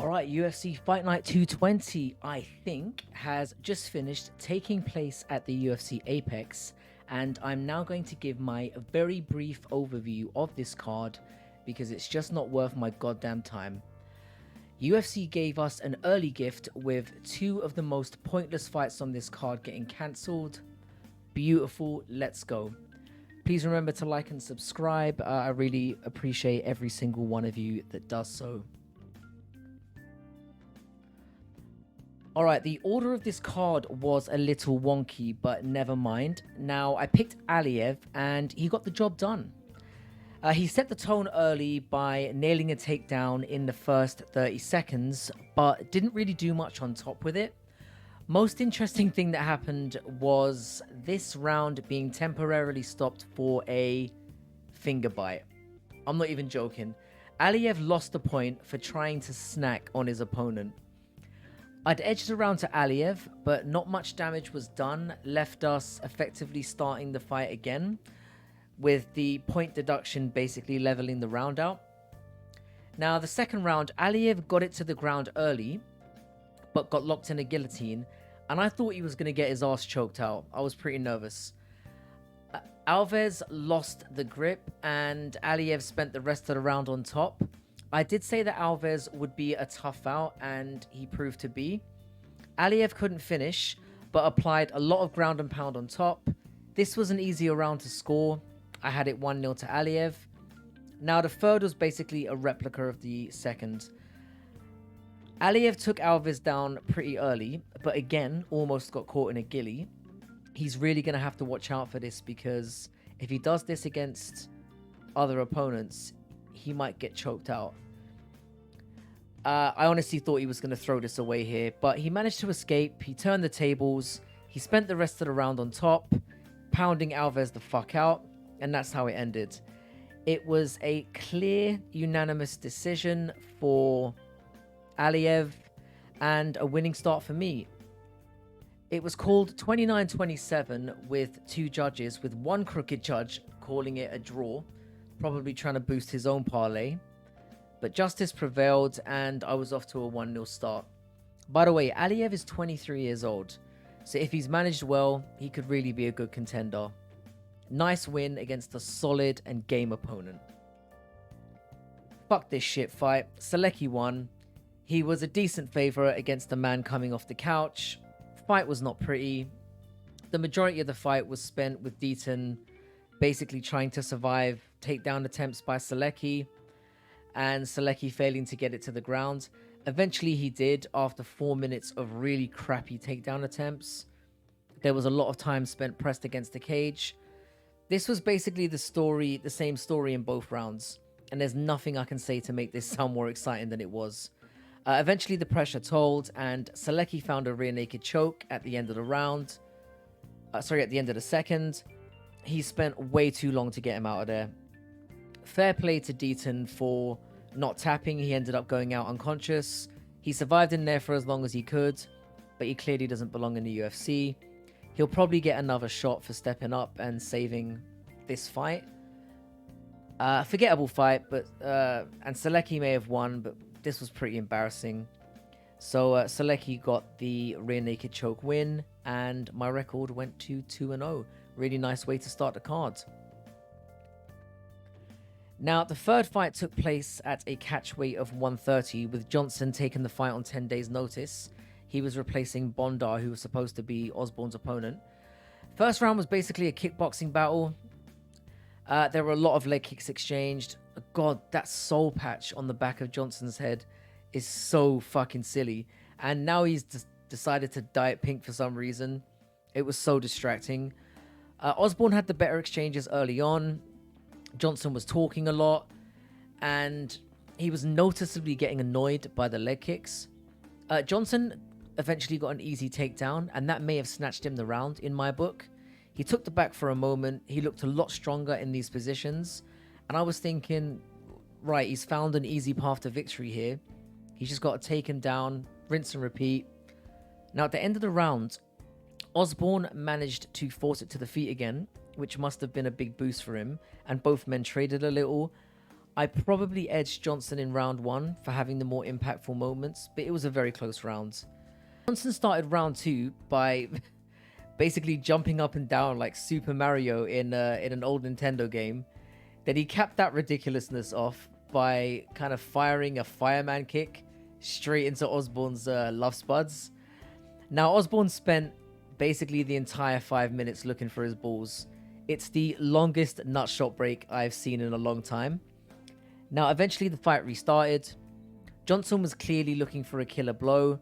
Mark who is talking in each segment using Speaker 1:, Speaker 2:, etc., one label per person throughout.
Speaker 1: All right, UFC Fight Night 220, I think, has just finished taking place at the UFC Apex, and I'm now going to give my very brief overview of this card because it's just not worth my goddamn time. UFC gave us an early gift with two of the most pointless fights on this card getting cancelled. Beautiful, let's go. Please remember to like and subscribe. I really appreciate every single one of you that does so. Alright, the order of this card was a little wonky, but never mind. Now, I picked Aliev, and he got the job done. He set the tone early by nailing a takedown in the first 30 seconds, but didn't really do much on top with it. Most interesting thing that happened was this round being temporarily stopped for a finger bite. I'm not even joking. Aliev lost the point for trying to snack on his opponent. I'd edged around to Aliev, but not much damage was done, left us effectively starting the fight again, with the point deduction basically leveling the round out. Now, the second round, Aliev got it to the ground early, but got locked in a guillotine, and I thought he was going to get his ass choked out. I was pretty nervous. Alvez lost the grip, and Aliev spent the rest of the round on top. I did say that Alvez would be a tough out, and he proved to be. Aliev couldn't finish, but applied a lot of ground and pound on top. This was an easier round to score. I had it 1-0 to Aliev. Now, the third was basically a replica of the second. Aliev took Alvez down pretty early, but again, almost got caught in a gilly. He's really going to have to watch out for this, because if he does this against other opponents, he might get choked out. I honestly thought he was going to throw this away here, but he managed to escape. He turned the tables. He spent the rest of the round on top, pounding Alvez the fuck out, and that's how it ended. It was a clear, unanimous decision for Aliev, and a winning start for me. It was called 29-27 with two judges, with one crooked judge calling it a draw, probably trying to boost his own parlay. But justice prevailed, and I was off to a 1-0 start. By the way, Aliev is 23 years old, so if he's managed well, he could really be a good contender. Nice win against a solid and game opponent. Fuck this shit fight. Solecki won. He was a decent favourite against a man coming off the couch. Fight was not pretty. The majority of the fight was spent with Deaton basically trying to survive takedown attempts by Solecki, and Solecki failing to get it to the ground. Eventually he did, after 4 minutes of really crappy takedown attempts. There was a lot of time spent pressed against the cage. This was basically the same story in both rounds, and there's nothing I can say to make this sound more exciting than it was. Eventually the pressure told, and Solecki found a rear naked choke at the end of the round. At the end of the second. He spent way too long to get him out of there. Fair play to Deaton for not tapping. He ended up going out unconscious. He survived in there for as long as he could, but he clearly doesn't belong in the UFC. He'll probably get another shot for stepping up and saving this fight. Forgettable fight, but and Solecki may have won, but this was pretty embarrassing. So Solecki got the rear naked choke win, and my record went to 2-0. Really nice way to start the card. Now, the third fight took place at a catch weight of 130, with Johnson taking the fight on 10 days' notice. He was replacing Bondar, who was supposed to be Osbourne's opponent. First round was basically a kickboxing battle. There were a lot of leg kicks exchanged. God, that soul patch on the back of Johnson's head is so fucking silly. And now he's decided to dye it pink for some reason. It was so distracting. Osbourne had the better exchanges early on. Johnson was talking a lot, and he was noticeably getting annoyed by the leg kicks. Johnson eventually got an easy takedown, and that may have snatched him the round in my book. He took the back for a moment. He looked a lot stronger in these positions, and I was thinking, right, he's found an easy path to victory here. He's just got to take him down, rinse and repeat. Now, at the end of the round, Osbourne managed to force it to the feet again, which must have been a big boost for him, and both men traded a little. I probably edged Johnson in round 1 for having the more impactful moments, but it was a very close round. Johnson started round 2 by basically jumping up and down like Super Mario in an old Nintendo game. Then he capped that ridiculousness off by kind of firing a fireman kick straight into Osbourne's love spuds. Now, Osbourne spent basically the entire 5 minutes looking for his balls. It's the longest nut shot break I've seen in a long time. Now, eventually the fight restarted. Johnson was clearly looking for a killer blow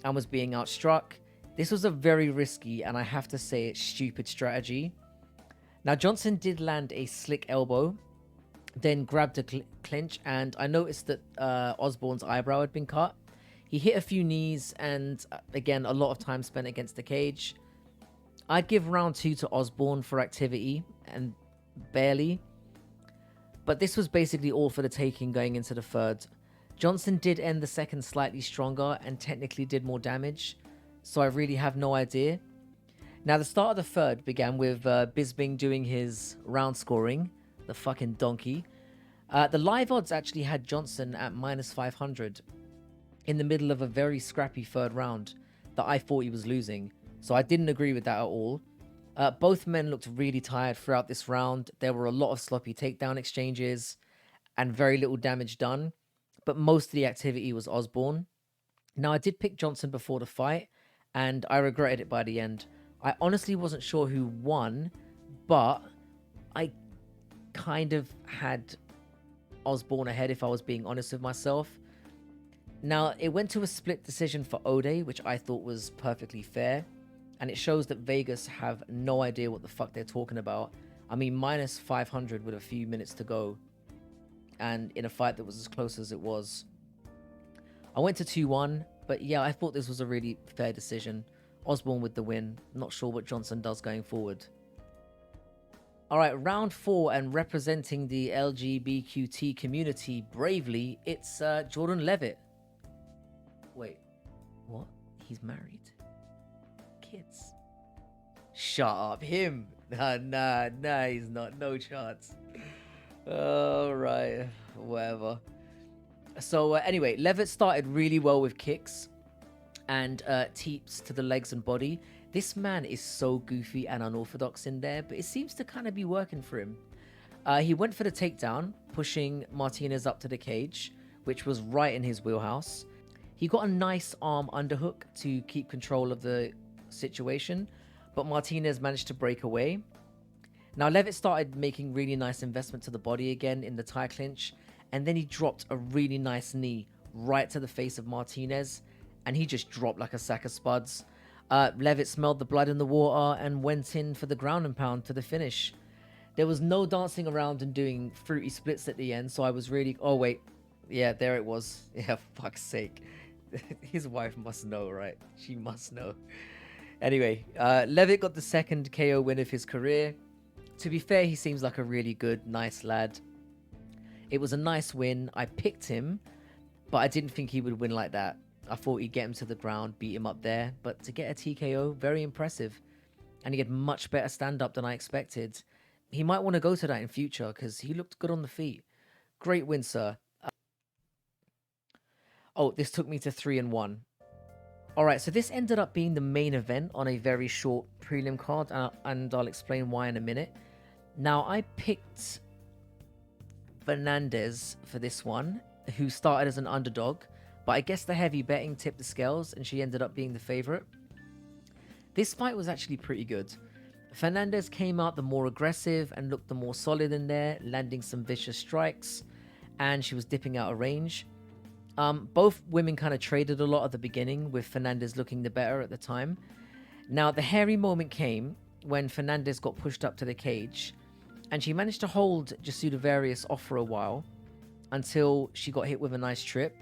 Speaker 1: and was being outstruck. This was a very risky, and I have to say it, stupid strategy. Now, Johnson did land a slick elbow, then grabbed a clinch, and I noticed that Osbourne's eyebrow had been cut. He hit a few knees, and again, a lot of time spent against the cage. I'd give round 2 to Osbourne for activity, and barely. But this was basically all for the taking going into the third. Johnson did end the second slightly stronger and technically did more damage, so I really have no idea. Now, the start of the third began with Bisping doing his round scoring, the fucking donkey. The live odds actually had Johnson at minus 500 in the middle of a very scrappy third round that I thought he was losing, so I didn't agree with that at all. Both men looked really tired throughout this round. There were a lot of sloppy takedown exchanges and very little damage done, but most of the activity was Osbourne. Now, I did pick Johnson before the fight, and I regretted it by the end. I honestly wasn't sure who won, but I kind of had Osbourne ahead if I was being honest with myself. Now, it went to a split decision for Ode, which I thought was perfectly fair. And it shows that Vegas have no idea what the fuck they're talking about. I mean, minus 500 with a few minutes to go. And in a fight that was as close as it was. I went to 2-1. But yeah, I thought this was a really fair decision. Osbourne with the win. Not sure what Johnson does going forward. Alright, round 4, and representing the LGBTQ community bravely, it's Jordan Levitt. Wait, what? He's married? Kids? Shut up, him? Nah, he's not. No chance. Alright, whatever. So anyway, Levitt started really well with kicks and teeps to the legs and body. This man is so goofy and unorthodox in there, but it seems to kind of be working for him. He went for the takedown, pushing Martinez up to the cage, which was right in his wheelhouse. He got a nice arm underhook to keep control of the situation, but Martinez managed to break away. Now, Levitt started making really nice investment to the body again in the tie clinch, and then he dropped a really nice knee right to the face of Martinez, and he just dropped like a sack of spuds. Levitt smelled the blood in the water and went in for the ground and pound to the finish. There was no dancing around and doing fruity splits at the end, so I was really... Oh, wait. Yeah, there it was. Yeah, fuck's sake. His wife must know, right? She must know. Anyway, Levitt got the second KO win of his career. To be fair, he seems like a really good, nice lad. It was a nice win. I picked him, but I didn't think he would win like that. I thought he'd get him to the ground, beat him up there, but to get a TKO, very impressive. And he had much better stand-up than I expected. He might want to go to that in future, because he looked good on the feet. Great win, sir. Oh, this took me to 3-1. Alright, so this ended up being the main event on a very short prelim card, and I'll explain why in a minute. Now, I picked Fernandez for this one, who started as an underdog, but I guess the heavy betting tipped the scales, and she ended up being the favorite. This fight was actually pretty good. Fernandez came out the more aggressive and looked the more solid in there, landing some vicious strikes, and she was dipping out of range. Both women kind of traded a lot at the beginning, with Fernandez looking the better at the time. Now, the hairy moment came when Fernandez got pushed up to the cage, and she managed to hold Jasudivarius off for a while until she got hit with a nice trip.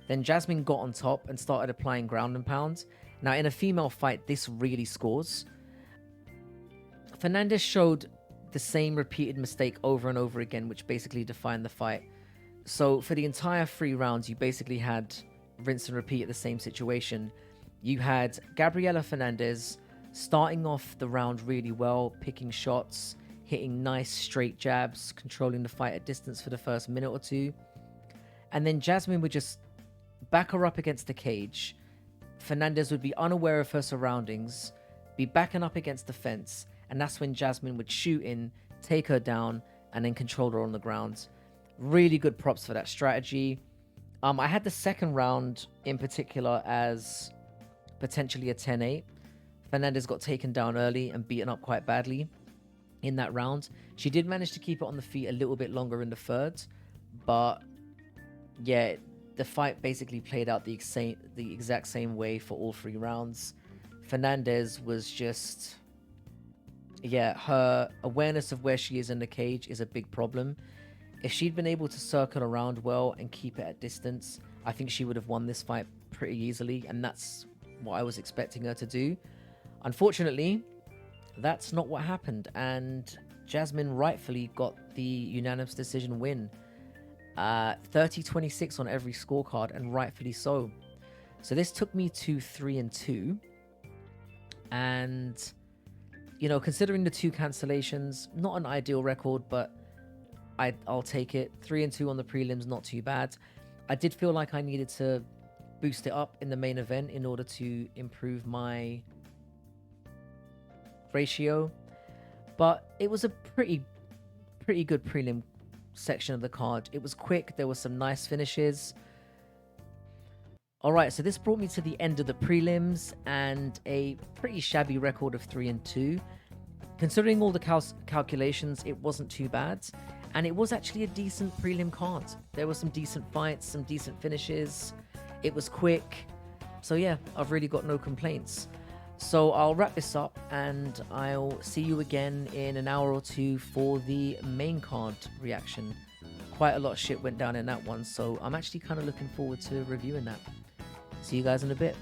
Speaker 1: Then Jasmine got on top and started applying ground and pound. Now, in a female fight, this really scores. Fernandez showed the same repeated mistake over and over again, which basically defined the fight. So for the entire 3 rounds, you basically had rinse and repeat at the same situation. You had Gabriela Fernandez starting off the round really well, picking shots, hitting nice straight jabs, controlling the fight at distance for the first minute or two. And then Jasmine would just back her up against the cage. Fernandez would be unaware of her surroundings, be backing up against the fence, and that's when Jasmine would shoot in, take her down, and then control her on the ground. Really good props for that strategy. I had the second round in particular as potentially a 10-8. Fernandez got taken down early and beaten up quite badly in that round. She did manage to keep it on the feet a little bit longer in the third, but yeah, the fight basically played out the exact same way for all 3 rounds. Fernandez was just, yeah, her awareness of where she is in the cage is a big problem. If she'd been able to circle around well and keep it at distance, I think she would have won this fight pretty easily, and that's what I was expecting her to do. Unfortunately, that's not what happened, and Jasmine rightfully got the unanimous decision win. 30-26 on every scorecard, and rightfully so. So this took me to 3-2, and you know, considering the 2 cancellations, not an ideal record, but I'll take it. 3-2 on the prelims, not too bad. I did feel like I needed to boost it up in the main event in order to improve my ratio, but it was a pretty good prelim section of the card. It was quick, there were some nice finishes. Alright, so this brought me to the end of the prelims and a pretty shabby record of 3-2. Considering all the calculations, it wasn't too bad, and it was actually a decent prelim card. There were some decent fights, some decent finishes. It was quick, so yeah, I've really got no complaints. So I'll wrap this up and I'll see you again in an hour or two for the main card reaction. Quite a lot of shit went down in that one, so I'm actually kind of looking forward to reviewing that. See you guys in a bit.